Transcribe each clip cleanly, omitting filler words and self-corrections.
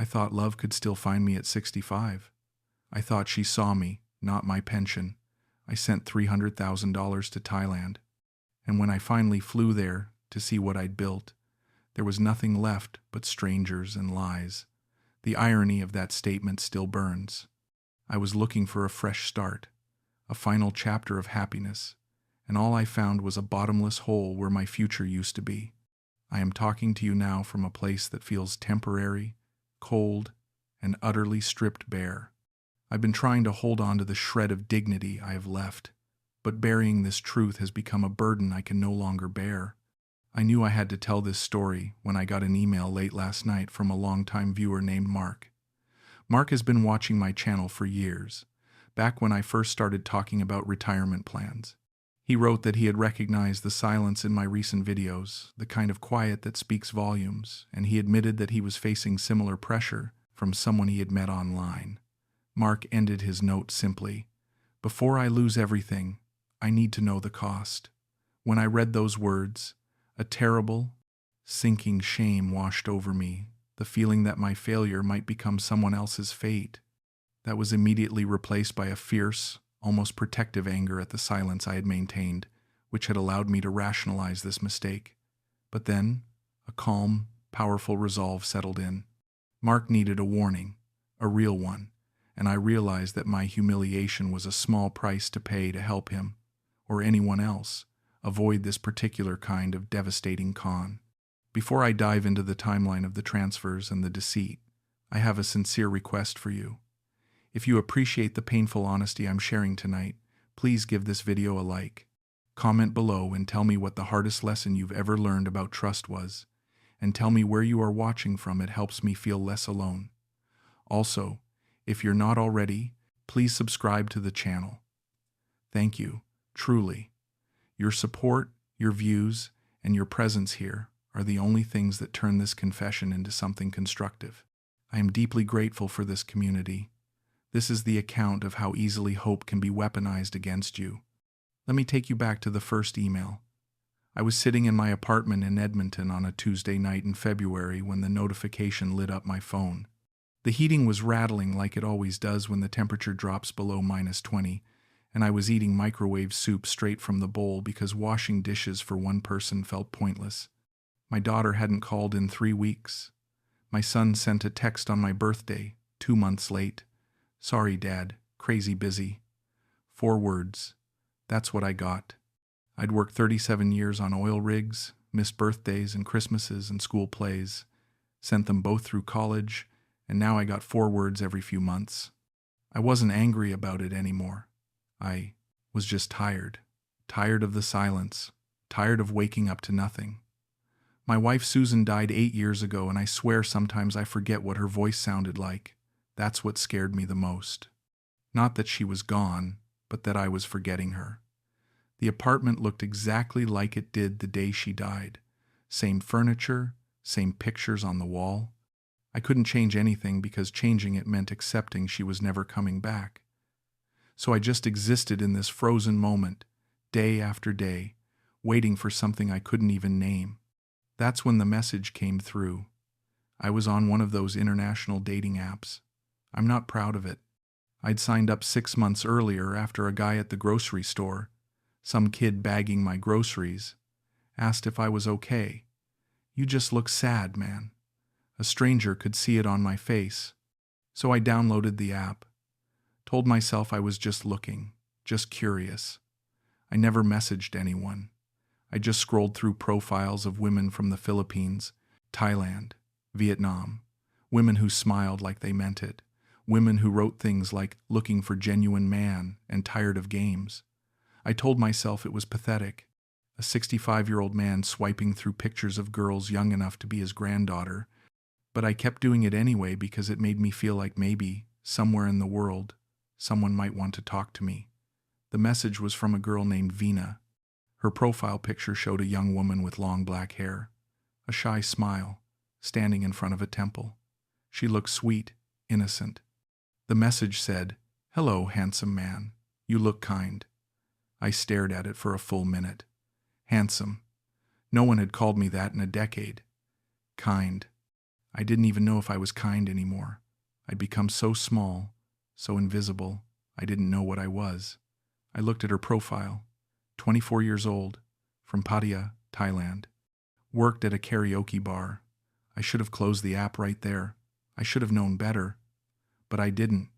I thought love could still find me at 65. I thought she saw me, not my pension. I sent $300,000 to Thailand. And when I finally flew there to see what I'd built, there was nothing left but strangers and lies. The irony of that statement still burns. I was looking for a fresh start, a final chapter of happiness, and all I found was a bottomless hole where my future used to be. I am talking to you now from a place that feels temporary, cold, and utterly stripped bare. I've been trying to hold on to the shred of dignity I have left, but burying this truth has become a burden I can no longer bear. I knew I had to tell this story when I got an email late last night from a longtime viewer named Mark. Mark has been watching my channel for years, back when I first started talking about retirement plans. He wrote that he had recognized the silence in my recent videos, the kind of quiet that speaks volumes, and he admitted that he was facing similar pressure from someone he had met online. Mark ended his note simply, "Before I lose everything, I need to know the cost." When I read those words, a terrible, sinking shame washed over me, the feeling that my failure might become someone else's fate. That was immediately replaced by a fierce, almost protective anger at the silence I had maintained, which had allowed me to rationalize this mistake. But then, a calm, powerful resolve settled in. Mark needed a warning, a real one, and I realized that my humiliation was a small price to pay to help him, or anyone else, avoid this particular kind of devastating con. Before I dive into the timeline of the transfers and the deceit, I have a sincere request for you. If you appreciate the painful honesty I'm sharing tonight, please give this video a like. Comment below and tell me what the hardest lesson you've ever learned about trust was, and tell me where you are watching from. It helps me feel less alone. Also, if you're not already, please subscribe to the channel. Thank you, truly. Your support, your views, and your presence here are the only things that turn this confession into something constructive. I am deeply grateful for this community. This is the account of how easily hope can be weaponized against you. Let me take you back to the first email. I was sitting in my apartment in Edmonton on a Tuesday night in February when the notification lit up my phone. The heating was rattling like it always does when the temperature drops below -20, and I was eating microwave soup straight from the bowl because washing dishes for one person felt pointless. My daughter hadn't called in 3 weeks. My son sent a text on my birthday, 2 months late. "Sorry, Dad, crazy busy." 4 words. That's what I got. I'd worked 37 years on oil rigs, missed birthdays and Christmases and school plays, sent them both through college, and now I got 4 words every few months. I wasn't angry about it anymore. I was just tired. Tired of the silence. Tired of waking up to nothing. My wife Susan died 8 years ago, and I swear sometimes I forget what her voice sounded like. That's what scared me the most. Not that she was gone, but that I was forgetting her. The apartment looked exactly like it did the day she died. Same furniture, same pictures on the wall. I couldn't change anything because changing it meant accepting she was never coming back. So I just existed in this frozen moment, day after day, waiting for something I couldn't even name. That's when the message came through. I was on one of those international dating apps. I'm not proud of it. I'd signed up 6 months earlier after a guy at the grocery store, some kid bagging my groceries, asked if I was okay. "You just look sad, man." A stranger could see it on my face. So I downloaded the app. Told myself I was just looking, just curious. I never messaged anyone. I just scrolled through profiles of women from the Philippines, Thailand, Vietnam, women who smiled like they meant it, women who wrote things like "looking for genuine man" and "tired of games." I told myself it was pathetic. A 65-year-old man swiping through pictures of girls young enough to be his granddaughter, but I kept doing it anyway because it made me feel like maybe, somewhere in the world, someone might want to talk to me. The message was from a girl named Veena. Her profile picture showed a young woman with long black hair, a shy smile, standing in front of a temple. She looked sweet, innocent. The message said, "Hello, handsome man. You look kind." I stared at it for a full minute. Handsome. No one had called me that in a decade. Kind. I didn't even know if I was kind anymore. I'd become so small, so invisible, I didn't know what I was. I looked at her profile. 24 years old, from Pattaya, Thailand. Worked at a karaoke bar. I should have closed the app right there. I should have known better. But I didn't.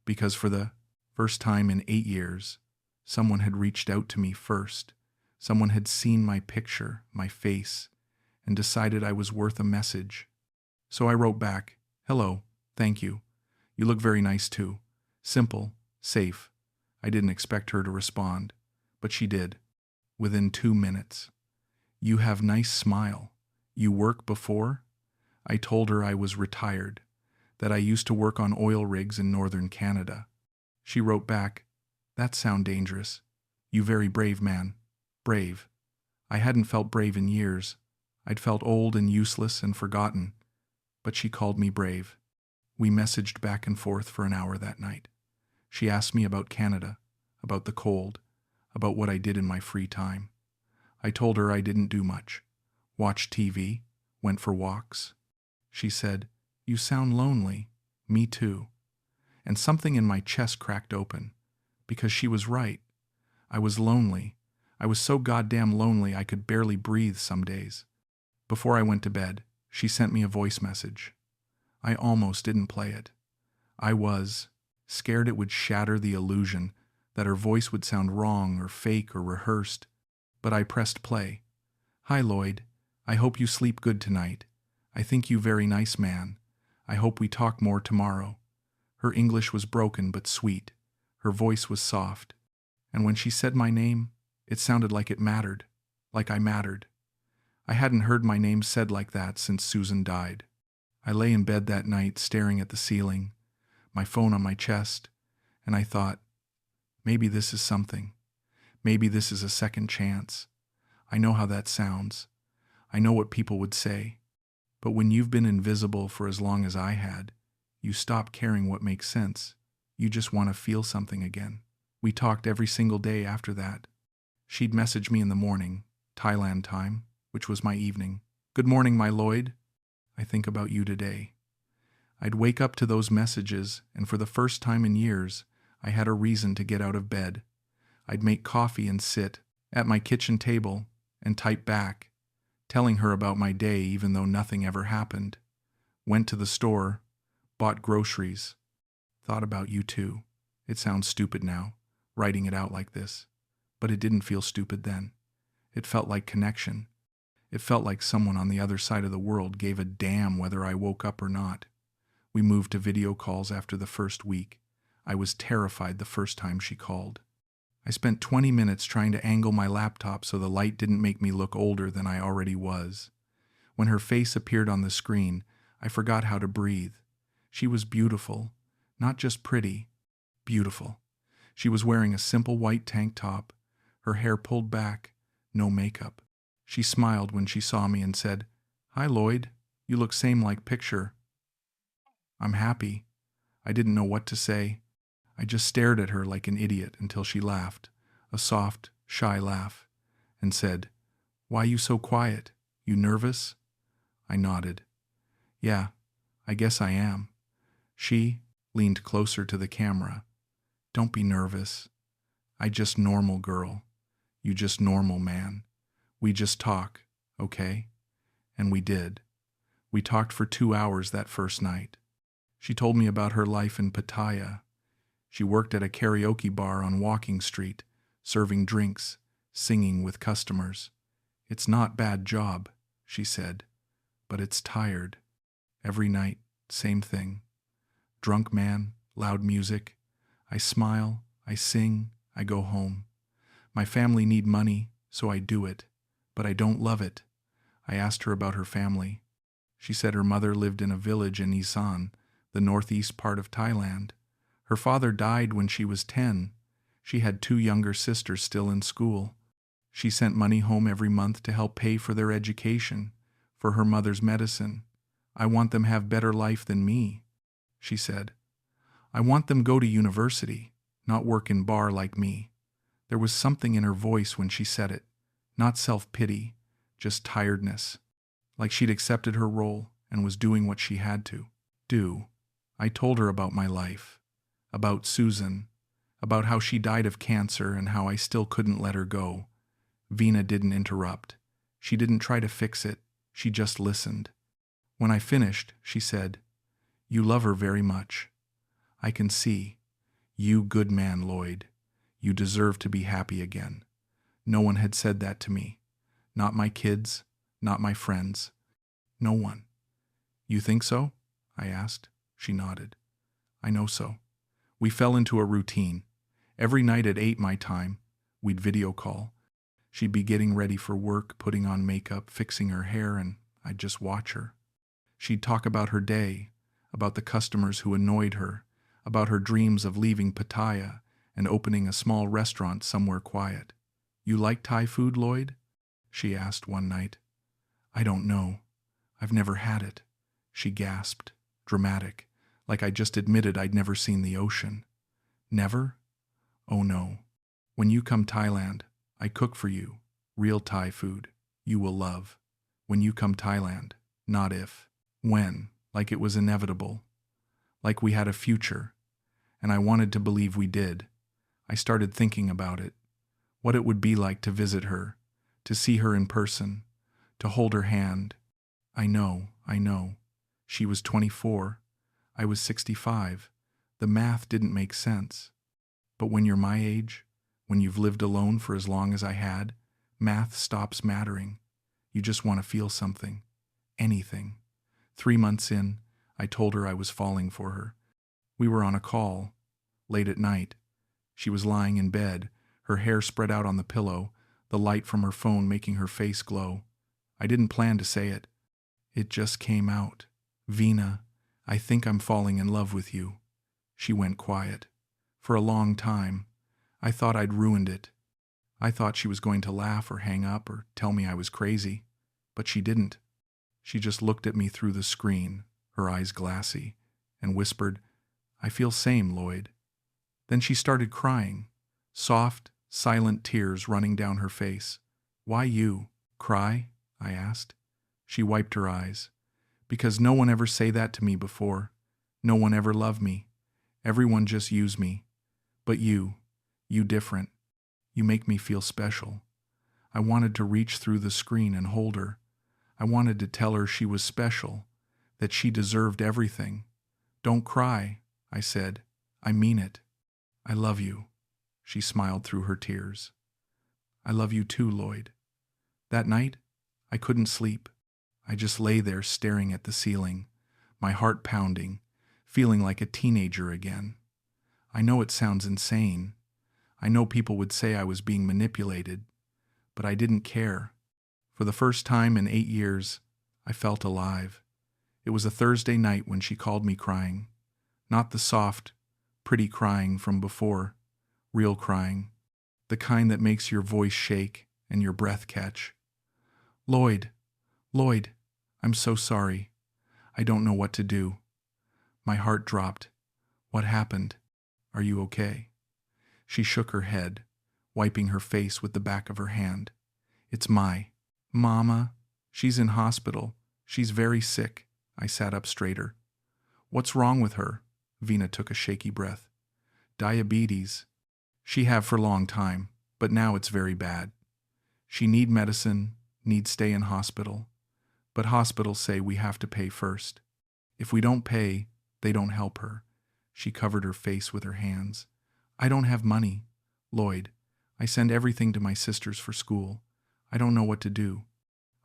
Because for the first time in 8 years, someone had reached out to me first. Someone had seen my picture, my face, and decided I was worth a message. So I wrote back, "Hello, thank you. You look very nice too. Simple, safe." I didn't expect her to respond, but she did. Within 2 minutes. "You have nice smile. You work before?" I told her I was retired, that I used to work on oil rigs in northern Canada. She wrote back, "That sound dangerous. You very brave man. Brave." I hadn't felt brave in years. I'd felt old and useless and forgotten. But she called me brave. We messaged back and forth for an hour that night. She asked me about Canada, about the cold, about what I did in my free time. I told her I didn't do much. Watched TV, went for walks. She said, "You sound lonely." Me too. And something in my chest cracked open. Because she was right. I was lonely. I was so goddamn lonely I could barely breathe some days. Before I went to bed, she sent me a voice message. I almost didn't play it. I was scared it would shatter the illusion that her voice would sound wrong or fake or rehearsed. But I pressed play. "Hi Lloyd, I hope you sleep good tonight. I think you very nice man. I hope we talk more tomorrow." Her English was broken but sweet. Her voice was soft. And when she said my name, it sounded like it mattered, like I mattered. I hadn't heard my name said like that since Susan died. I lay in bed that night staring at the ceiling, my phone on my chest, and I thought, maybe this is something. Maybe this is a second chance. I know how that sounds. I know what people would say. But when you've been invisible for as long as I had, you stop caring what makes sense. You just want to feel something again. We talked every single day after that. She'd message me in the morning, Thailand time, which was my evening. "Good morning, my Lloyd. I think about you today." I'd wake up to those messages, and for the first time in years, I had a reason to get out of bed. I'd make coffee and sit at my kitchen table and type back, telling her about my day even though nothing ever happened. Went to the store, bought groceries, thought about you too. It sounds stupid now, writing it out like this, but it didn't feel stupid then. It felt like connection. It felt like someone on the other side of the world gave a damn whether I woke up or not. We moved to video calls after the first week. I was terrified the first time she called. I spent 20 minutes trying to angle my laptop so the light didn't make me look older than I already was. When her face appeared on the screen, I forgot how to breathe. She was beautiful, not just pretty, beautiful. She was wearing a simple white tank top, her hair pulled back, no makeup. She smiled when she saw me and said, "Hi Lloyd, you look same like picture." I'm happy. I didn't know what to say. I just stared at her like an idiot until she laughed, a soft, shy laugh, and said, "Why you so quiet? You nervous?" I nodded. "Yeah, I guess I am." She leaned closer to the camera. "Don't be nervous. I just normal girl. You just normal man. We just talk, okay?" And we did. We talked for 2 hours that first night. She told me about her life in Pattaya. She worked at a karaoke bar on Walking Street, serving drinks, singing with customers. "It's not bad job," she said, "but it's tired. Every night, same thing. Drunk man, loud music. I smile, I sing, I go home. My family need money, so I do it, but I don't love it." I asked her about her family. She said her mother lived in a village in Isaan, the northeast part of Thailand. Her father died when she was 10. She had 2 younger sisters still in school. She sent money home every month to help pay for their education, for her mother's medicine. "I want them have better life than me," she said. "I want them go to university, not work in bar like me." There was something in her voice when she said it, not self-pity, just tiredness, like she'd accepted her role and was doing what she had to do. I told her about my life, about Susan, about how she died of cancer and how I still couldn't let her go. Veena didn't interrupt. She didn't try to fix it. She just listened. When I finished, she said, "You love her very much. I can see. You good man, Lloyd. You deserve to be happy again." No one had said that to me. Not my kids, not my friends. No one. "You think so?" I asked. She nodded. "I know so." We fell into a routine. Every night at 8 my time, we'd video call. She'd be getting ready for work, putting on makeup, fixing her hair, and I'd just watch her. She'd talk about her day, about the customers who annoyed her, about her dreams of leaving Pattaya and opening a small restaurant somewhere quiet. "You like Thai food, Lloyd?" she asked one night. "I don't know. I've never had it," she gasped, dramatic, like I just admitted I'd never seen the ocean. "Never? Oh no. When you come Thailand, I cook for you, real Thai food, you will love. When you come Thailand, not if, when, like it was inevitable, like we had a future, and I wanted to believe we did. I started thinking about it, what it would be like to visit her, to see her in person, to hold her hand. I know. She was 24. I was 65. The math didn't make sense. But when you're my age, when you've lived alone for as long as I had, math stops mattering. You just want to feel something. Anything. 3 months in, I told her I was falling for her. We were on a call, late at night. She was lying in bed, her hair spread out on the pillow, the light from her phone making her face glow. I didn't plan to say it. It just came out. "Veena, I think I'm falling in love with you." She went quiet. For a long time, I thought I'd ruined it. I thought she was going to laugh or hang up or tell me I was crazy. But she didn't. She just looked at me through the screen, her eyes glassy, and whispered, "I feel same, Lloyd." Then she started crying, soft, silent tears running down her face. "Why you? Cry?" I asked. She wiped her eyes. "Because no one ever say that to me before. No one ever loved me. Everyone just used me. But you different. You make me feel special." I wanted to reach through the screen and hold her. I wanted to tell her she was special, that she deserved everything. "Don't cry," I said. "I mean it. I love you." She smiled through her tears. "I love you too, Lloyd." That night, I couldn't sleep. I just lay there staring at the ceiling, my heart pounding, feeling like a teenager again. I know it sounds insane. I know people would say I was being manipulated, but I didn't care. For the first time in 8 years, I felt alive. It was a Thursday night when she called me crying. Not the soft, pretty crying from before, real crying, the kind that makes your voice shake and your breath catch. Lloyd, I'm so sorry. I don't know what to do." My heart dropped. "What happened? Are you okay?" She shook her head, wiping her face with the back of her hand. "It's my Mama. She's in hospital. She's very sick." I sat up straighter. "What's wrong with her?" Veena took a shaky breath. "Diabetes. She have for a long time, but now it's very bad. She need medicine, need stay in hospital. But hospitals say we have to pay first. If we don't pay, they don't help her." She covered her face with her hands. "I don't have money, Lloyd. I send everything to my sisters for school. I don't know what to do.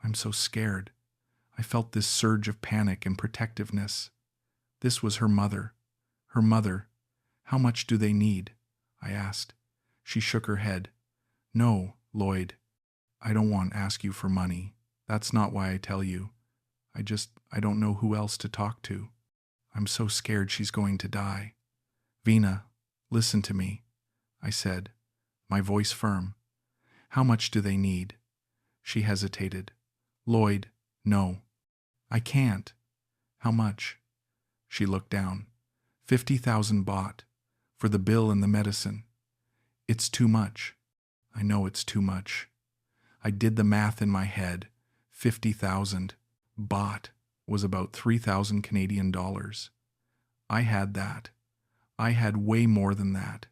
I'm so scared." I felt this surge of panic and protectiveness. This was her mother. Her mother. "How much do they need?" I asked. She shook her head. "No, Lloyd. I don't want to ask you for money. That's not why I tell you. I don't know who else to talk to. I'm so scared she's going to die." "Veena, listen to me," I said, my voice firm. "How much do they need?" She hesitated. "Lloyd, no. I can't." "How much?" She looked down. 50,000 baht, for the bill and the medicine. "It's too much." "I know it's too much." I did the math in my head. 50,000 baht. was about 3,000 Canadian dollars. I had that. I had way more than that.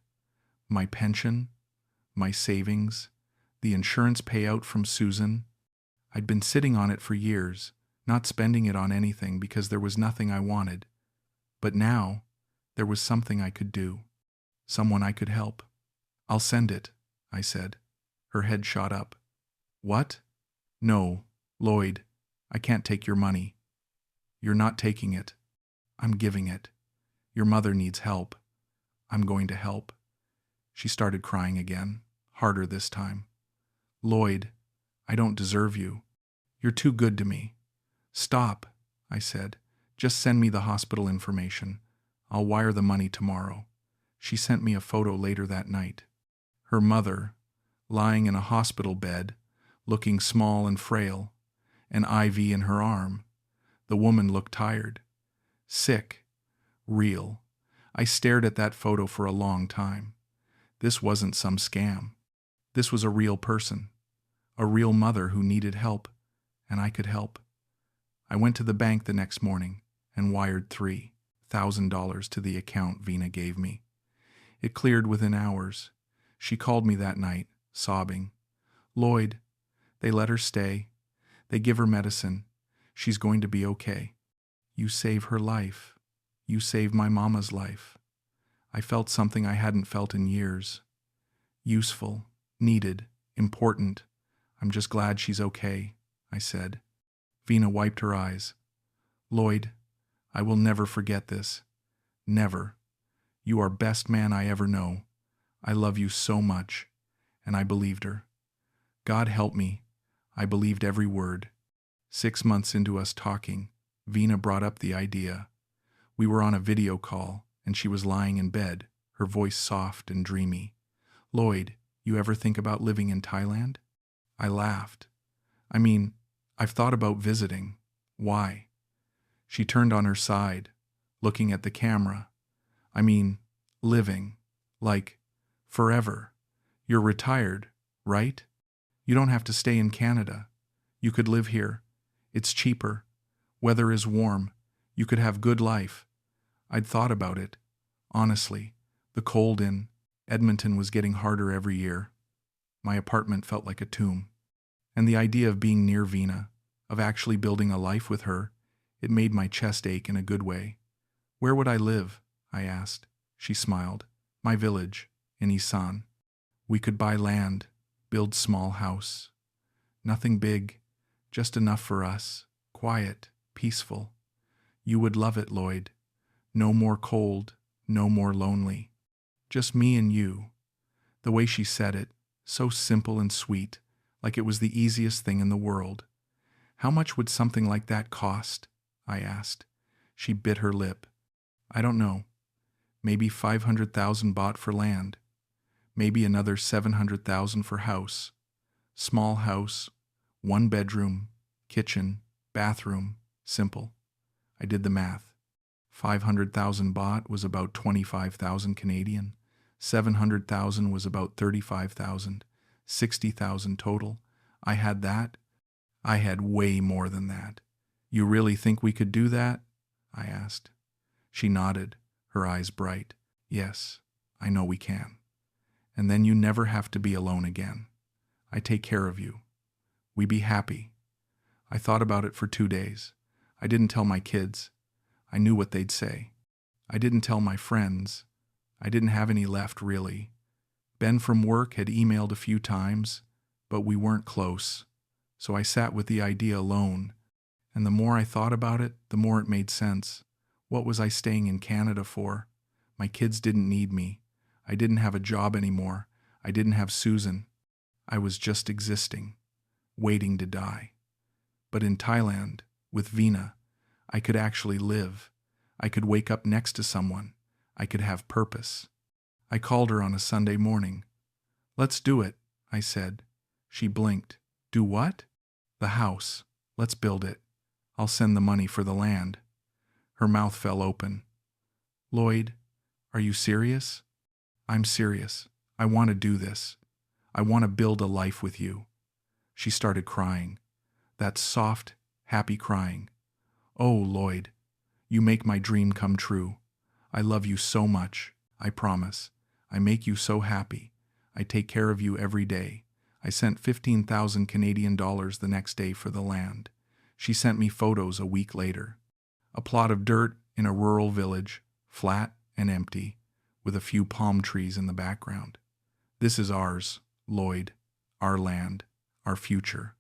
My pension, my savings, the insurance payout from Susan. I'd been sitting on it for years, not spending it on anything because there was nothing I wanted. But now, there was something I could do. Someone I could help. I'll send it, I said. Her head shot up. What? No, Lloyd, I can't take your money. You're not taking it. I'm giving it. Your mother needs help. I'm going to help. She started crying again, harder this time. Lloyd, I don't deserve you. You're too good to me. Stop, I said. Just send me the hospital information. I'll wire the money tomorrow. She sent me a photo later that night. Her mother, lying in a hospital bed, looking small and frail, an IV in her arm. The woman looked tired, sick, real. I stared at that photo for a long time. This wasn't some scam. This was a real person, a real mother who needed help, and I could help. I went to the bank the next morning and wired $3,000 to the account Veena gave me. It cleared within hours. She called me that night, sobbing. Lloyd, they let her stay. They give her medicine. She's going to be okay. You save her life. You save my mama's life. I felt something I hadn't felt in years. Useful, needed, important. I'm just glad she's okay, I said. Veena wiped her eyes. Lloyd, I will never forget this. Never. You are best man I ever know. I love you so much. And I believed her. God help me. I believed every word. 6 months into us talking, Veena brought up the idea. We were on a video call, and she was lying in bed, her voice soft and dreamy. Lloyd, you ever think about living in Thailand? I laughed. I mean, I've thought about visiting. Why? She turned on her side, looking at the camera. I mean, living. Like, forever. You're retired, right? You don't have to stay in Canada. You could live here. It's cheaper. Weather is warm. You could have good life. I'd thought about it. Honestly, the cold in Edmonton was getting harder every year. My apartment felt like a tomb. And the idea of being near Veena, of actually building a life with her, it made my chest ache in a good way. Where would I live? I asked. She smiled. My village, in Isaan. We could buy land, build small house. Nothing big, just enough for us, quiet, peaceful. You would love it, Lloyd. No more cold, no more lonely. Just me and you. The way she said it, so simple and sweet, like it was the easiest thing in the world. How much would something like that cost? I asked. She bit her lip. I don't know. Maybe 500,000 baht for land. Maybe another 700,000 for house. Small house, 1 bedroom, kitchen, bathroom, simple. I did the math. 500,000 baht was about 25,000 Canadian. 700,000 was about 35,000. 60,000 total. I had that. I had way more than that. You really think we could do that? I asked. She nodded, her eyes bright. Yes, I know we can. And then you never have to be alone again. I take care of you. We be happy. I thought about it for 2 days. I didn't tell my kids. I knew what they'd say. I didn't tell my friends. I didn't have any left, really. Ben from work had emailed a few times, but we weren't close. So I sat with the idea alone. And the more I thought about it, the more it made sense. What was I staying in Canada for? My kids didn't need me. I didn't have a job anymore. I didn't have Susan. I was just existing, waiting to die. But in Thailand, with Veena, I could actually live. I could wake up next to someone. I could have purpose. I called her on a Sunday morning. Let's do it, I said. She blinked. Do what? The house. Let's build it. I'll send the money for the land. Her mouth fell open. Lloyd, are you serious? I'm serious. I want to do this. I want to build a life with you. She started crying. That soft, happy crying. Oh, Lloyd, you make my dream come true. I love you so much, I promise. I make you so happy. I take care of you every day. I sent 15,000 Canadian dollars the next day for the land. She sent me photos a week later. A plot of dirt in a rural village, flat and empty, with a few palm trees in the background. This is ours, Lloyd, our land, our future.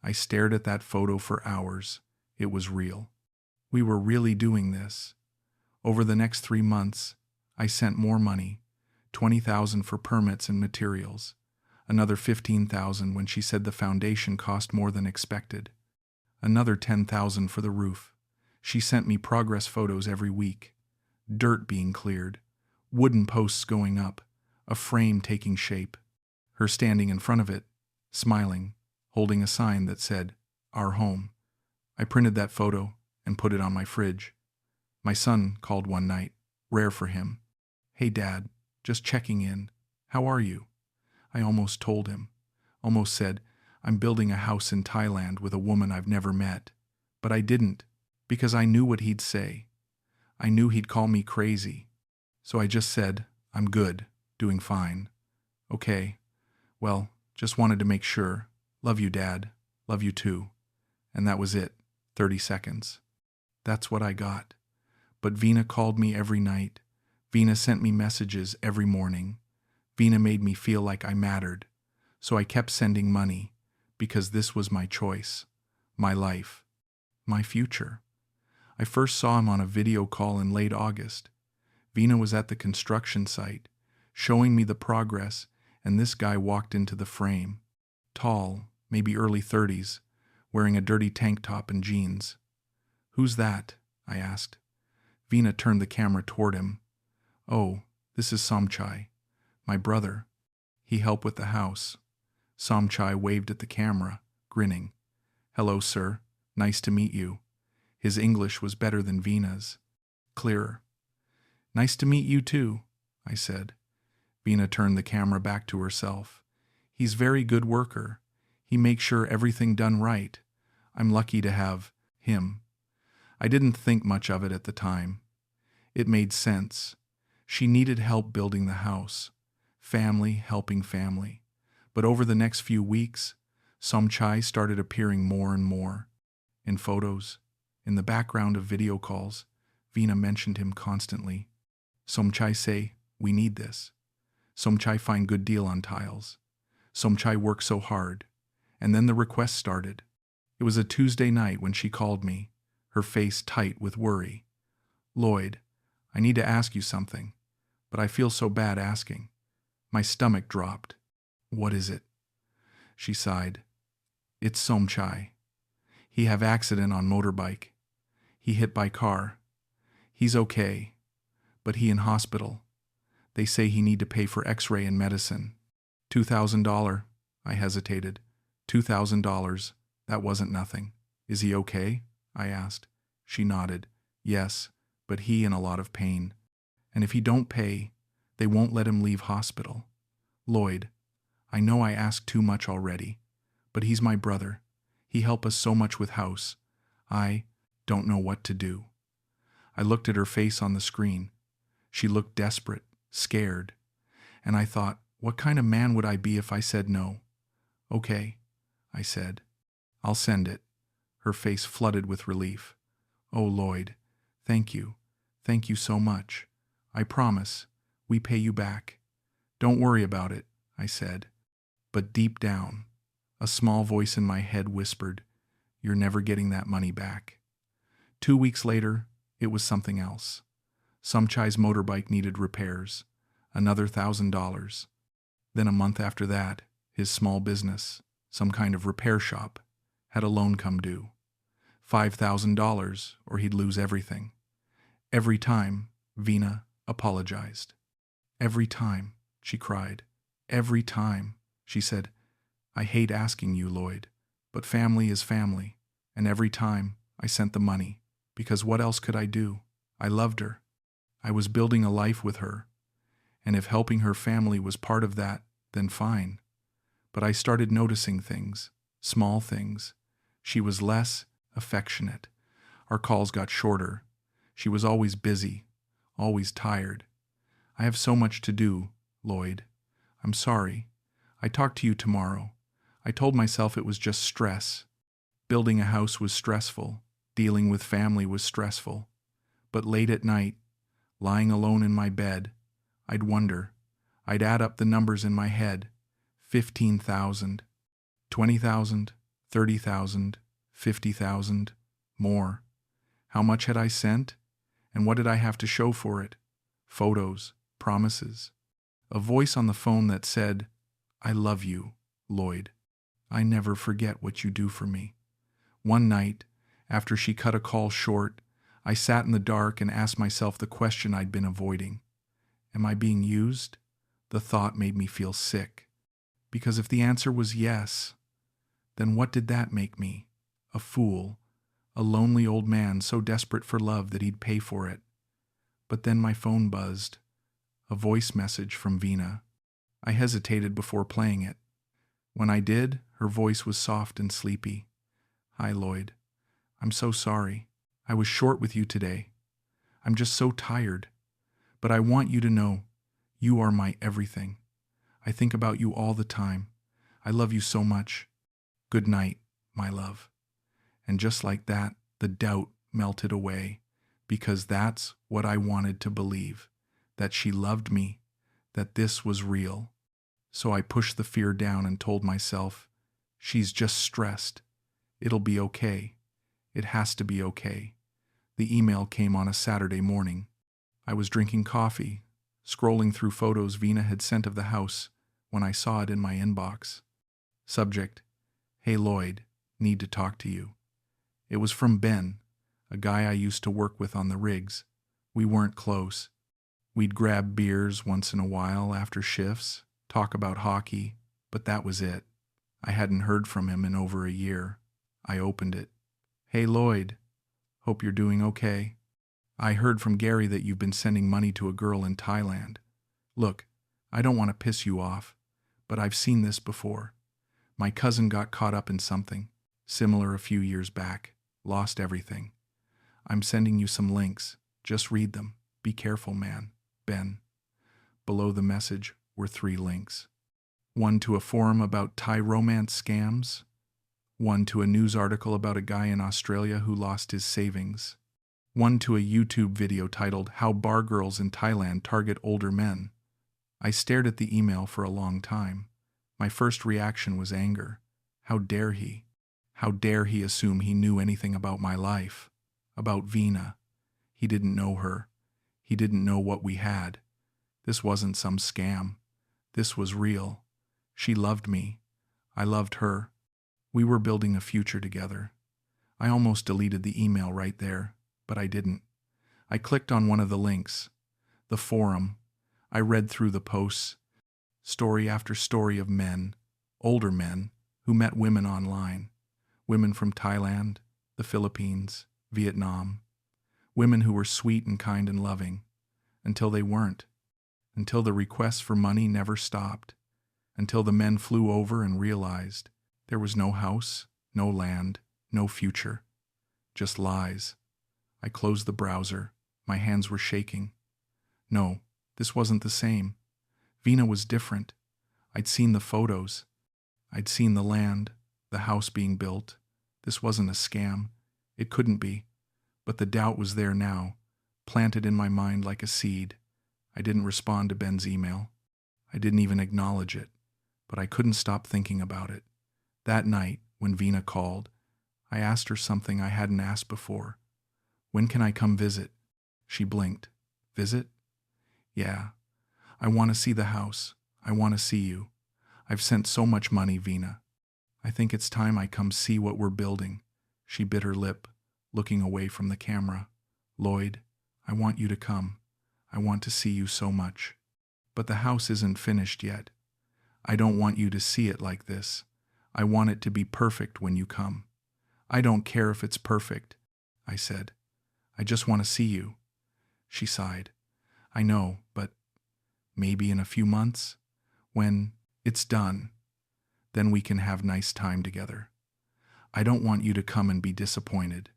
I stared at that photo for hours. It was real. We were really doing this. Over the next 3 months, I sent more money, 20,000 for permits and materials, another 15,000 when she said the foundation cost more than expected, another 10,000 for the roof. She sent me progress photos every week, dirt being cleared, wooden posts going up, a frame taking shape, her standing in front of it, smiling, holding a sign that said, "Our home." I printed that photo and put it on my fridge. My son called one night, rare for him. "Hey, Dad, just checking in. How are you?" I almost told him, almost said, "I'm building a house in Thailand with a woman I've never met." But I didn't, because I knew what he'd say. I knew he'd call me crazy. So I just said, "I'm good, doing fine." "Okay, well, just wanted to make sure. Love you, Dad. Love you too." And that was it, 30 seconds. That's what I got. But Veena called me every night. Veena sent me messages every morning. Veena made me feel like I mattered. So I kept sending money, because this was my choice, my life, my future. I first saw him on a video call in late August. Veena was at the construction site, showing me the progress, and this guy walked into the frame. Tall, maybe early 30s, wearing a dirty tank top and jeans. "Who's that?" I asked. Veena turned the camera toward him. "Oh, this is Somchai, my brother. He helped with the house." Somchai waved at the camera, grinning. "Hello, sir. Nice to meet you." His English was better than Veena's. Clearer. "Nice to meet you too," I said. Veena turned the camera back to herself. "He's very good worker. He makes sure everything done right. I'm lucky to have him." I didn't think much of it at the time. It made sense. She needed help building the house. Family helping family. But over the next few weeks, Somchai started appearing more and more. In photos, in the background of video calls, Veena mentioned him constantly. Somchai say, "We need this." Somchai find good deal on tiles. Somchai work so hard. And then the request started. It was a Tuesday night when she called me, her face tight with worry. "Lloyd, I need to ask you something, but I feel so bad asking." My stomach dropped. "What is it?" She sighed. "It's Somchai. He have accident on motorbike. He hit by car. He's okay, but he in hospital. They say he need to pay for x-ray and medicine. $2,000. I hesitated. $2,000. That wasn't nothing. "Is he okay?" I asked. She nodded. "Yes, but he in a lot of pain. And if he don't pay, they won't let him leave hospital. Lloyd, I know I asked too much already, but he's my brother. He helped us so much with house. I don't know what to do." I looked at her face on the screen. She looked desperate, scared. And I thought, what kind of man would I be if I said no? "Okay," I said. "I'll send it." Her face flooded with relief. "Oh, Lloyd, thank you. Thank you so much. I promise, we pay you back." "Don't worry about it," I said. But deep down, a small voice in my head whispered, "You're never getting that money back." 2 weeks later, it was something else. Somchai's motorbike needed repairs, another $1,000. Then a month after that, his small business, some kind of repair shop, had a loan come due. $5,000 or he'd lose everything. Every time, Veena apologized. "Every time," she cried. "Every time," she said. "I hate asking you, Lloyd, but family is family. And every time, I sent the money, because what else could I do? I loved her. I was building a life with her. And if helping her family was part of that, then fine. But I started noticing things, small things. She was less affectionate. Our calls got shorter. She was always busy, always tired. I have so much to do, Lloyd. I'm sorry. I talk to you tomorrow. I told myself it was just stress. Building a house was stressful. Dealing with family was stressful. But late at night, lying alone in my bed, I'd wonder. I'd add up the numbers in my head. 15,000, 20,000, 30,000, 50,000, more. How much had I sent? And what did I have to show for it? Photos, promises. A voice on the phone that said, I love you, Lloyd. I never forget what you do for me. One night, after she cut a call short, I sat in the dark and asked myself the question I'd been avoiding. Am I being used? The thought made me feel sick. Because if the answer was yes, then what did that make me? A fool. A lonely old man so desperate for love that he'd pay for it. But then my phone buzzed. A voice message from Veena. I hesitated before playing it. When I did, her voice was soft and sleepy. Hi, Lloyd. I'm so sorry. I was short with you today. I'm just so tired. But I want you to know, you are my everything. I think about you all the time. I love you so much. Good night, my love. And just like that, the doubt melted away, because that's what I wanted to believe, that she loved me, that this was real. So I pushed the fear down and told myself, she's just stressed. It'll be okay. It has to be okay. The email came on a Saturday morning. I was drinking coffee, scrolling through photos Veena had sent of the house when I saw it in my inbox. Subject, Hey Lloyd, need to talk to you. It was from Ben, a guy I used to work with on the rigs. We weren't close. We'd grab beers once in a while after shifts, talk about hockey, but that was it. I hadn't heard from him in over a year. I opened it. Hey Lloyd, hope you're doing okay. I heard from Gary that you've been sending money to a girl in Thailand. Look, I don't want to piss you off, but I've seen this before. My cousin got caught up in something similar a few years back, lost everything. I'm sending you some links. Just read them. Be careful, man. Ben. Below the message were 3 links. One to a forum about Thai romance scams. One to a news article about a guy in Australia who lost his savings. One to a YouTube video titled How Bar Girls in Thailand Target Older Men. I stared at the email for a long time. My first reaction was anger. How dare he? How dare he assume he knew anything about my life? About Veena. He didn't know her. He didn't know what we had. This wasn't some scam. This was real. She loved me. I loved her. We were building a future together. I almost deleted the email right there, but I didn't. I clicked on one of the links. The forum. I read through the posts. Story after story of men, older men, who met women online. Women from Thailand, the Philippines, Vietnam. Women who were sweet and kind and loving. Until they weren't. Until the requests for money never stopped. Until the men flew over and realized there was no house, no land, no future. Just lies. I closed the browser. My hands were shaking. No, this wasn't the same. Veena was different. I'd seen the photos. I'd seen the land, the house being built. This wasn't a scam. It couldn't be. But the doubt was there now, planted in my mind like a seed. I didn't respond to Ben's email. I didn't even acknowledge it. But I couldn't stop thinking about it. That night, when Veena called, I asked her something I hadn't asked before. When can I come visit? She blinked. Visit? Yeah. I want to see the house. I want to see you. I've sent so much money, Veena. I think it's time I come see what we're building. She bit her lip, looking away from the camera. Lloyd, I want you to come. I want to see you so much. But the house isn't finished yet. I don't want you to see it like this. I want it to be perfect when you come. I don't care if it's perfect, I said. I just want to see you. She sighed. I know, but maybe in a few months, when it's done, then we can have nice time together. I don't want you to come and be disappointed.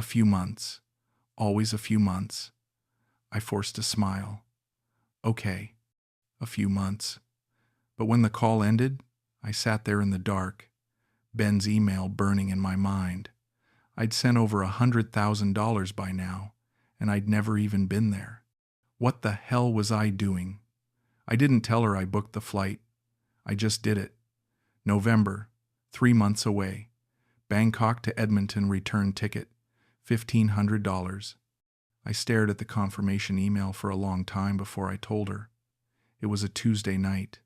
A few months. Always a few months. I forced a smile. Okay, a few months. But when the call ended, I sat there in the dark, Ben's email burning in my mind. I'd sent over $100,000 by now, and I'd never even been there. What the hell was I doing? I didn't tell her I booked the flight. I just did it. November, 3 months away. Bangkok to Edmonton return ticket, $1,500. I stared at the confirmation email for a long time before I told her. It was a Tuesday night.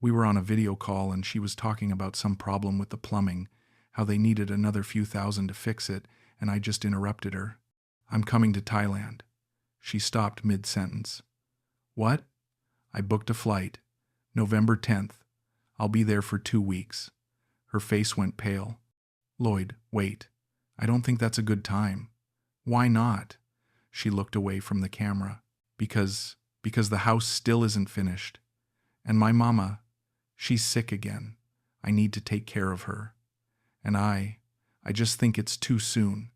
We were on a video call and she was talking about some problem with the plumbing, how they needed another few thousand to fix it, and I just interrupted her. I'm coming to Thailand. She stopped mid-sentence. What? I booked a flight. November 10th. I'll be there for 2 weeks. Her face went pale. Lloyd, wait. I don't think that's a good time. Why not? She looked away from the camera. Because the house still isn't finished. And my mama, she's sick again. I need to take care of her. And I just think it's too soon.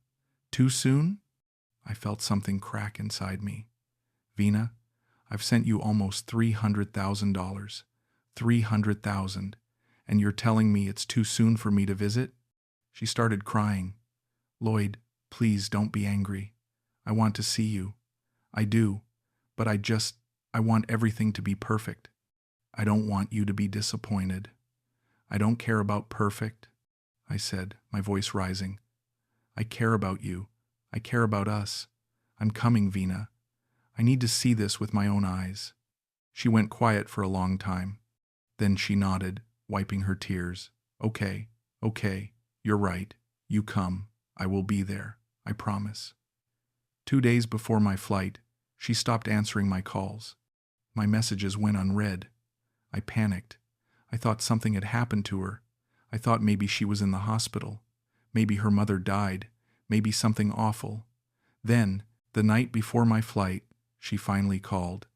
Too soon? I felt something crack inside me. Veena, I've sent you almost $300,000. $300,000. And you're telling me it's too soon for me to visit? She started crying. Lloyd, please don't be angry. I want to see you. I do. But I want everything to be perfect. I don't want you to be disappointed. I don't care about perfect, I said, my voice rising. I care about you. I care about us. I'm coming, Veena. I need to see this with my own eyes. She went quiet for a long time. Then she nodded, wiping her tears. Okay, you're right. You come. I will be there. I promise. 2 days before my flight, she stopped answering my calls. My messages went unread. I panicked. I thought something had happened to her. I thought maybe she was in the hospital. Maybe her mother died. Maybe something awful. Then, the night before my flight, she finally called.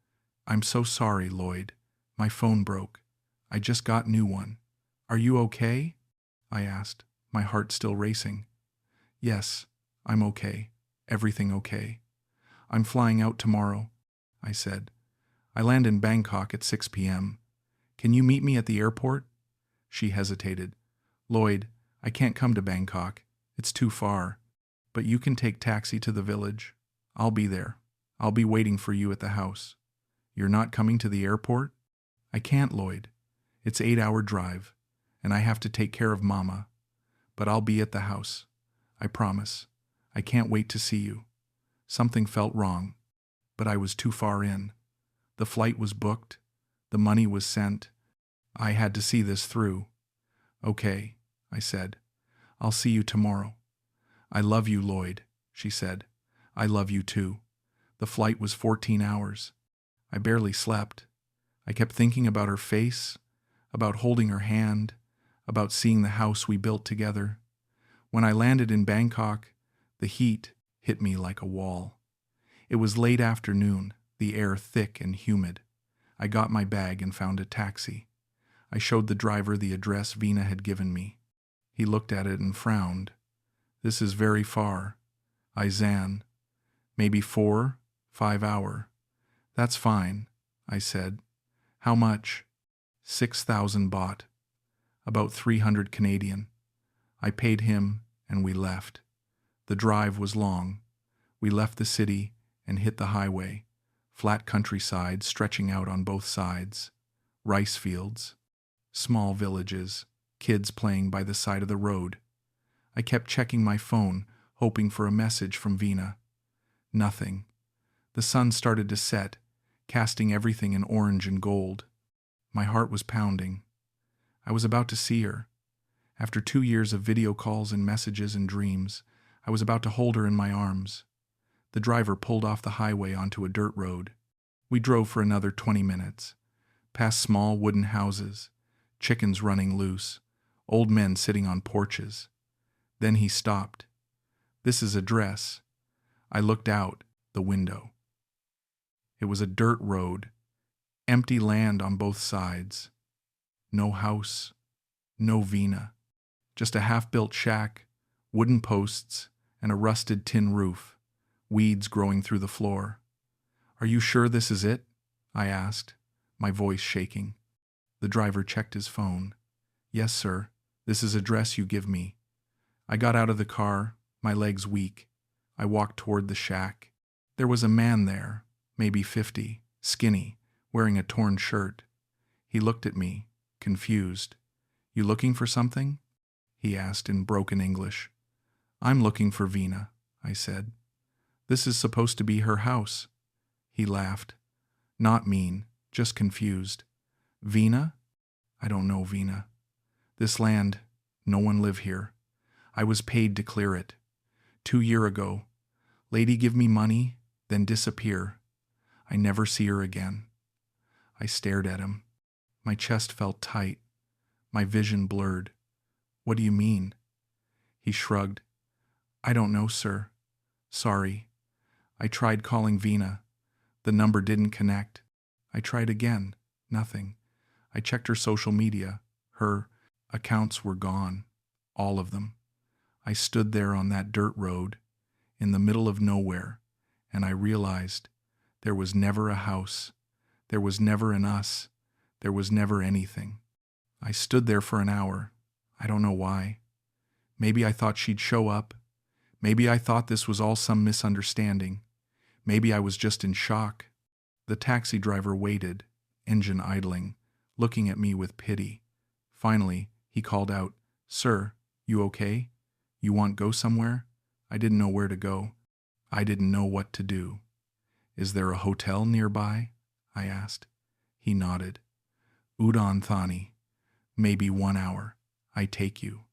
I'm so sorry, Lloyd. My phone broke. I just got new one. Are you okay? I asked, my heart still racing. Yes, I'm okay. Everything okay. I'm flying out tomorrow, I said. I land in Bangkok at 6 p.m. Can you meet me at the airport? She hesitated. Lloyd, I can't come to Bangkok. It's too far. But you can take taxi to the village. I'll be there. I'll be waiting for you at the house. You're not coming to the airport? I can't, Lloyd. It's 8-hour drive, and I have to take care of Mama. But I'll be at the house. I promise. I can't wait to see you. Something felt wrong, but I was too far in. The flight was booked. The money was sent. I had to see this through. Okay, I said. I'll see you tomorrow. I love you, Lloyd, she said. I love you too. The flight was 14 hours. I barely slept. I kept thinking about her face, about holding her hand, about seeing the house we built together. When I landed in Bangkok, the heat hit me like a wall. It was late afternoon, the air thick and humid. I got my bag and found a taxi. I showed the driver the address Veena had given me. He looked at it and frowned. This is very far. Isaan. Maybe 4, 5 hour. That's fine, I said. How much? 6,000 baht. About 300 Canadian. I paid him and we left. The drive was long. We left the city and hit the highway. Flat countryside stretching out on both sides. Rice fields. Small villages. Kids playing by the side of the road. I kept checking my phone, hoping for a message from Veena. Nothing. The sun started to set, casting everything in orange and gold. My heart was pounding. I was about to see her. After 2 years of video calls and messages and dreams, I was about to hold her in my arms. The driver pulled off the highway onto a dirt road. We drove for another 20 minutes, past small wooden houses, chickens running loose, old men sitting on porches. Then he stopped. This is address. I looked out the window. It was a dirt road, empty land on both sides. No house, no Veena, just a half-built shack, wooden posts, and a rusted tin roof, weeds growing through the floor. "Are you sure this is it?" I asked, my voice shaking. The driver checked his phone. "Yes, sir. This is address you give me." I got out of the car, my legs weak. I walked toward the shack. There was a man there, maybe 50, skinny, wearing a torn shirt. He looked at me, confused. "You looking for something?" he asked in broken English. "I'm looking for Veena," I said. "This is supposed to be her house." He laughed. Not mean, just confused. "Veena? I don't know Veena. This land, no one live here. I was paid to clear it. 2 year ago. Lady give me money, then disappear. I never see her again." I stared at him. My chest felt tight. My vision blurred. "What do you mean?" He shrugged. "I don't know, sir. Sorry. I tried calling Veena. The number didn't connect. I tried again. Nothing. I checked her social media. Her accounts were gone. All of them. I stood there on that dirt road, in the middle of nowhere, and I realized there was never a house. There was never an us. There was never anything. I stood there for an hour. I don't know why. Maybe I thought she'd show up. Maybe I thought this was all some misunderstanding. Maybe I was just in shock. The taxi driver waited, engine idling, looking at me with pity. Finally, he called out, "Sir, you okay? You want go somewhere?" I didn't know where to go. I didn't know what to do. "Is there a hotel nearby?" I asked. He nodded. "Udon Thani. Maybe 1 hour. I take you."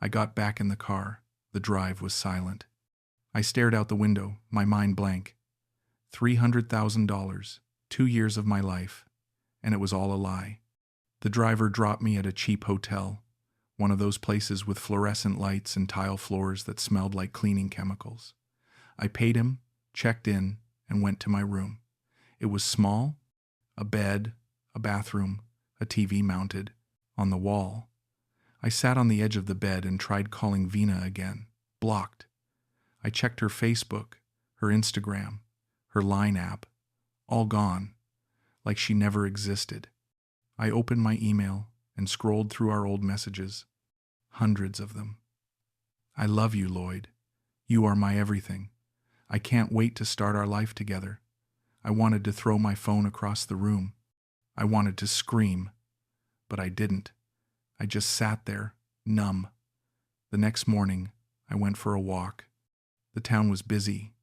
I got back in the car. The drive was silent. I stared out the window, my mind blank. $300,000, 2 years of my life, and it was all a lie. The driver dropped me at a cheap hotel, one of those places with fluorescent lights and tile floors that smelled like cleaning chemicals. I paid him, checked in, and went to my room. It was small, a bed, a bathroom, a TV mounted on the wall. I sat on the edge of the bed and tried calling Veena again. Blocked. I checked her Facebook, her Instagram, her Line app. All gone. Like she never existed. I opened my email and scrolled through our old messages. Hundreds of them. "I love you, Lloyd. You are my everything. I can't wait to start our life together." I wanted to throw my phone across the room. I wanted to scream. But I didn't. I just sat there, numb. The next morning, I went for a walk. The town was busy.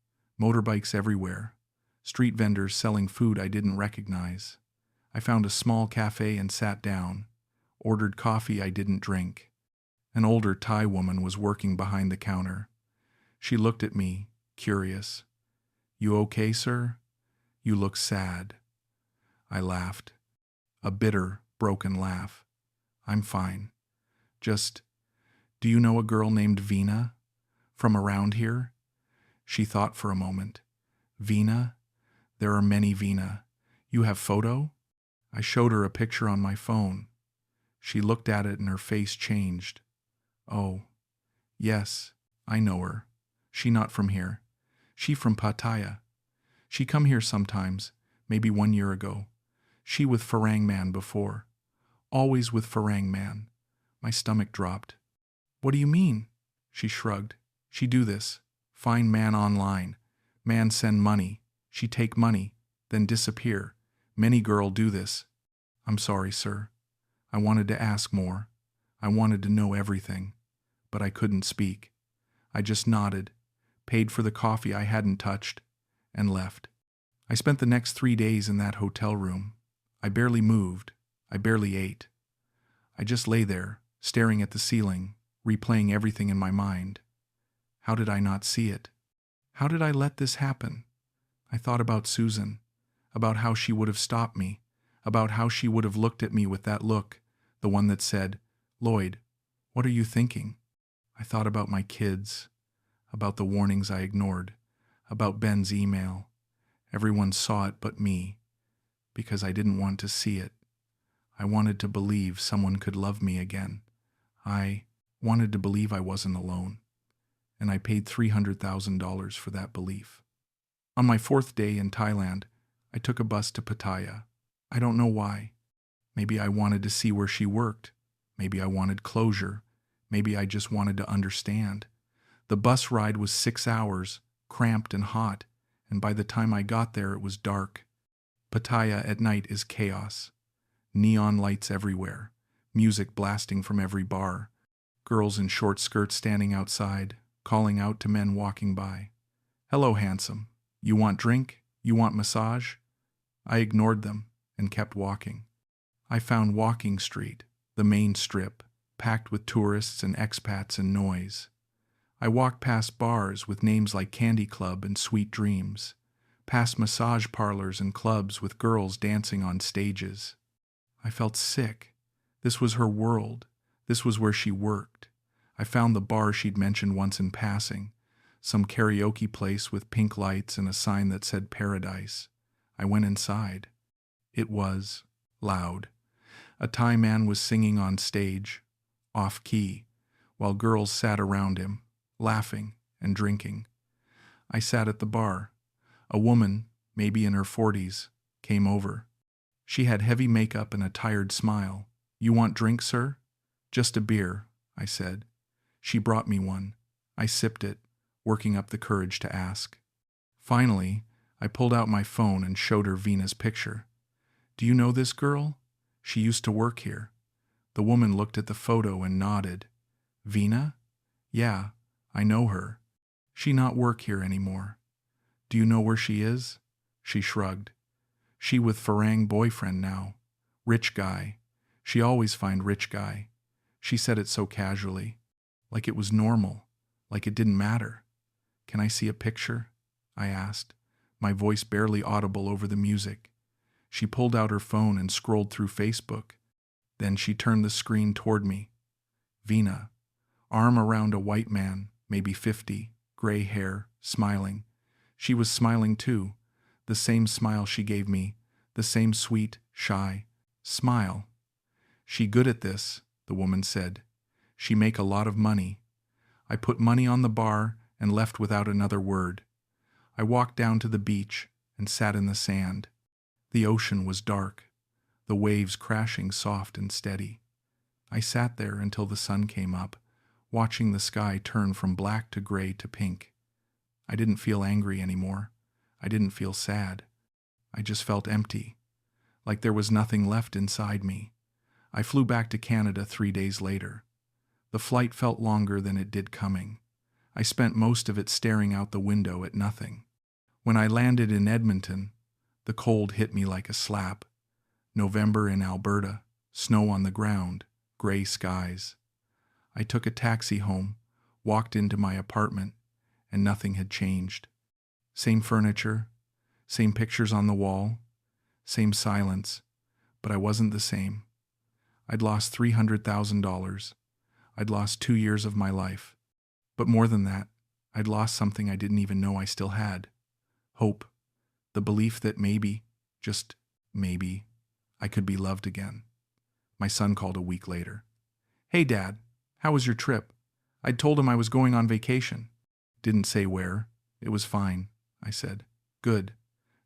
Motorbikes everywhere. Street vendors selling food I didn't recognize. I found a small cafe and sat down. Ordered coffee I didn't drink. An older Thai woman was working behind the counter. She looked at me, curious. "You okay, sir? You look sad." I laughed. A bitter, broken laugh. "I'm fine. Just, do you know a girl named Veena? From around here?" She thought for a moment. "Veena? There are many Veena. You have photo?" I showed her a picture on my phone. She looked at it and her face changed. "Oh, yes, I know her. She not from here. She from Pattaya. She come here sometimes, maybe 1 year ago. She with Farang man before. Always with Farang man." My stomach dropped. "What do you mean?" She shrugged. "She do this. Find man online. Man send money. She take money, then disappear. Many girl do this." "I'm sorry, sir. I wanted to ask more. I wanted to know everything. But I couldn't speak. I just nodded, paid for the coffee I hadn't touched, and left. I spent the next 3 days in that hotel room. I barely moved. I barely ate. I just lay there, staring at the ceiling, replaying everything in my mind. How did I not see it? How did I let this happen? I thought about Susan, about how she would have stopped me, about how she would have looked at me with that look, the one that said, "Lloyd, what are you thinking?" I thought about my kids, about the warnings I ignored, about Ben's email. Everyone saw it but me, because I didn't want to see it. I wanted to believe someone could love me again. I wanted to believe I wasn't alone. and I paid $300,000 for that belief. On my 4th day in Thailand, I took a bus to Pattaya. I don't know why. Maybe I wanted to see where she worked. Maybe I wanted closure. Maybe I just wanted to understand. The bus ride was 6 hours, cramped and hot, and by the time I got there it was dark. Pattaya at night is chaos. Neon lights everywhere, music blasting from every bar, girls in short skirts standing outside, calling out to men walking by. "Hello, handsome. You want drink? You want massage?" I ignored them and kept walking. I found Walking Street, the main strip, packed with tourists and expats and noise. I walked past bars with names like Candy Club and Sweet Dreams, past massage parlors and clubs with girls dancing on stages. I felt sick. This was her world. This was where she worked. I found the bar she'd mentioned once in passing, some karaoke place with pink lights and a sign that said Paradise. I went inside. It was loud. A Thai man was singing on stage, off-key, while girls sat around him, laughing and drinking. I sat at the bar. A woman, maybe in her 40s, came over. She had heavy makeup and a tired smile. "You want drink, sir?" "Just a beer," I said. She brought me one. I sipped it, working up the courage to ask. Finally, I pulled out my phone and showed her Veena's picture. "Do you know this girl? She used to work here." The woman looked at the photo and nodded. "Veena? Yeah, I know her. She not work here anymore." "Do you know where she is?" She shrugged. "She with farang boyfriend now. Rich guy. She always find rich guy." She said it so casually, like it was normal, like it didn't matter. "Can I see a picture?" I asked, my voice barely audible over the music. She pulled out her phone and scrolled through Facebook. Then she turned the screen toward me. Veena, arm around a white man, maybe 50, gray hair, smiling. She was smiling too, the same smile she gave me, the same sweet, shy smile. "She good at this," the woman said. "She make a lot of money." I put money on the bar and left without another word. I walked down to the beach and sat in the sand. The ocean was dark, the waves crashing soft and steady. I sat there until the sun came up, watching the sky turn from black to gray to pink. I didn't feel angry anymore. I didn't feel sad. I just felt empty, like there was nothing left inside me. I flew back to Canada 3 days later. The flight felt longer than it did coming. I spent most of it staring out the window at nothing. When I landed in Edmonton, the cold hit me like a slap. November in Alberta, snow on the ground, gray skies. I took a taxi home, walked into my apartment, and nothing had changed. Same furniture, same pictures on the wall, same silence, but I wasn't the same. I'd lost $300,000. I'd lost 2 years of my life. But more than that, I'd lost something I didn't even know I still had. Hope. The belief that maybe, just maybe, I could be loved again. My son called a week later. "Hey, Dad, how was your trip?" I'd told him I was going on vacation. Didn't say where. It was fine, I said. "Good.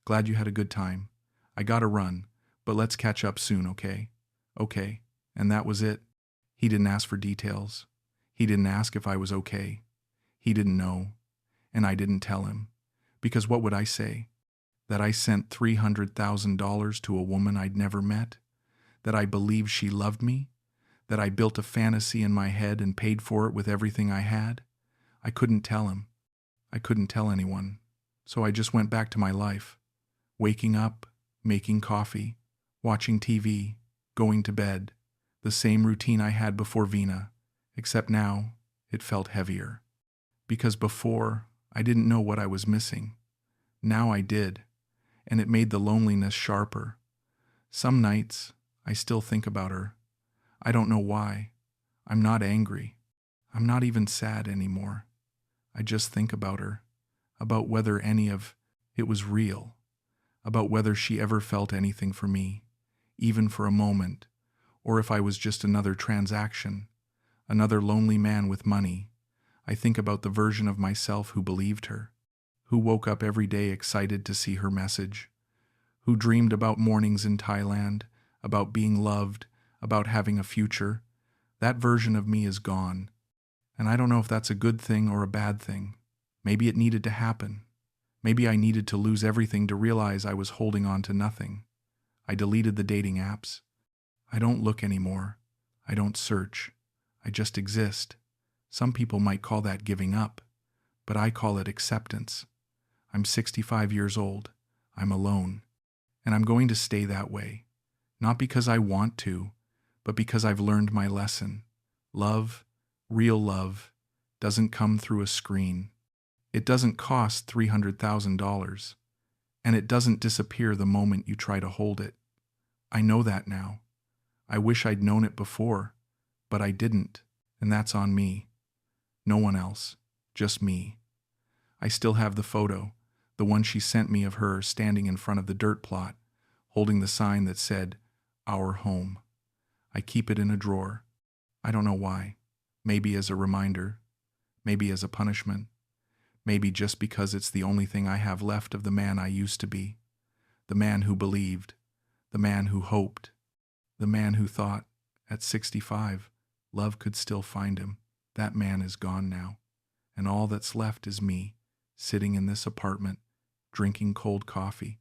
Glad you had a good time. I gotta run, but let's catch up soon, okay?" "Okay." And that was it. He didn't ask for details. He didn't ask if I was okay. He didn't know. And I didn't tell him. Because what would I say? That I sent $300,000 to a woman I'd never met? That I believed she loved me? That I built a fantasy in my head and paid for it with everything I had? I couldn't tell him. I couldn't tell anyone. So I just went back to my life. Waking up, making coffee, watching TV, going to bed. The same routine I had before Veena, except now it felt heavier. Because before, I didn't know what I was missing. Now I did, and it made the loneliness sharper. Some nights, I still think about her. I don't know why. I'm not angry. I'm not even sad anymore. I just think about her, about whether any of it was real, about whether she ever felt anything for me, even for a moment, or if I was just another transaction, another lonely man with money, I think about the version of myself who believed her, who woke up every day excited to see her message, who dreamed about mornings in Thailand, about being loved, about having a future. That version of me is gone. And I don't know if that's a good thing or a bad thing. Maybe it needed to happen. Maybe I needed to lose everything to realize I was holding on to nothing. I deleted the dating apps. I don't look anymore. I don't search. I just exist. Some people might call that giving up, but I call it acceptance. I'm 65 years old. I'm alone. And I'm going to stay that way. Not because I want to, but because I've learned my lesson. Love, real love, doesn't come through a screen. It doesn't cost $300,000. And it doesn't disappear the moment you try to hold it. I know that now. I wish I'd known it before, but I didn't, and that's on me. No one else, just me. I still have the photo, the one she sent me of her standing in front of the dirt plot, holding the sign that said, "Our home." I keep it in a drawer. I don't know why. Maybe as a reminder, maybe as a punishment, maybe just because it's the only thing I have left of the man I used to be, the man who believed, the man who hoped, the man who thought, at 65, love could still find him. That man is gone now, and all that's left is me, sitting in this apartment, drinking cold coffee,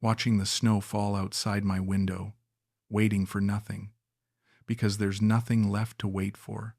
watching the snow fall outside my window, waiting for nothing, because there's nothing left to wait for.